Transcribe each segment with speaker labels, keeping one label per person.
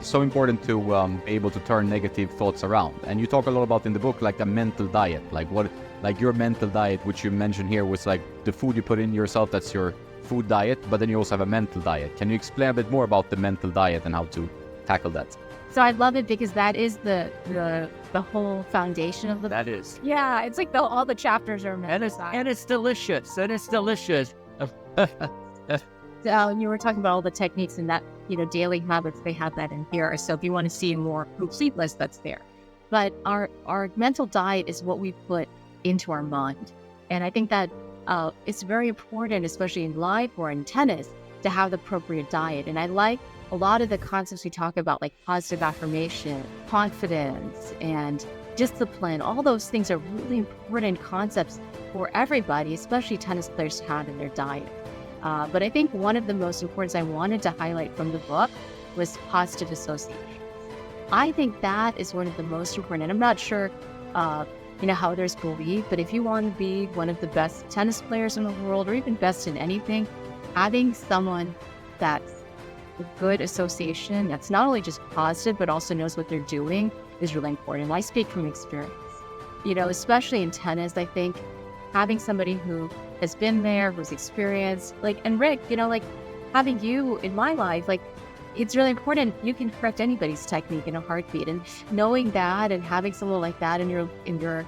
Speaker 1: so important to be able to turn negative thoughts around. And you talk a lot about in the book, like a mental diet, like your mental diet, which you mentioned here was like the food you put in yourself, that's your food diet, but then you also have a mental diet. Can you explain a bit more about the mental diet and how to tackle that?
Speaker 2: So I love it because that is the whole foundation of the.
Speaker 3: That is.
Speaker 2: Yeah, it's like all the chapters are mental diet.
Speaker 3: And it's delicious. And it's delicious.
Speaker 2: You were talking about all the techniques and that, daily habits, they have that in here. So if you want to see a more complete list, that's there. But our mental diet is what we put into our mind. And I think that it's very important, especially in life or in tennis, to have the appropriate diet. And I like a lot of the concepts we talk about, like positive affirmation, confidence, and discipline. All those things are really important concepts for everybody, especially tennis players, to have in their diet. But I think one of the most important I wanted to highlight from the book was positive association. I think that is one of the most important. And I'm not sure, how others believe, but if you want to be one of the best tennis players in the world, or even best in anything, having someone that's a good association, that's not only just positive, but also knows what they're doing, is really important. I speak from experience. Especially in tennis, I think having somebody who has been there, who's experienced, and Rick, having you in my life, it's really important. You can correct anybody's technique in a heartbeat, and knowing that and having someone like that in your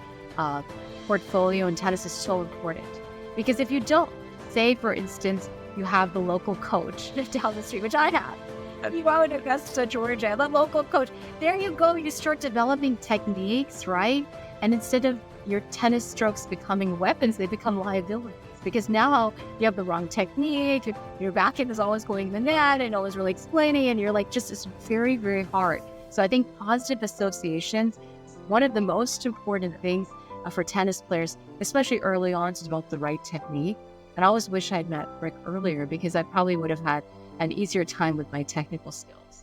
Speaker 2: portfolio in tennis is so important. Because if you don't, say for instance, you have the local coach down the street, which I have. You go in Augusta, Georgia, the local coach. There you go. You start developing techniques, right? And instead of your tennis strokes becoming weapons, they become liabilities. Because now you have the wrong technique, your backhand is always going in the net and always really explaining, and you're it's very, very hard. So I think positive associations is one of the most important things for tennis players, especially early on, to develop the right technique. And I always wish I'd met Rick earlier, because I probably would have had an easier time with my technical skills.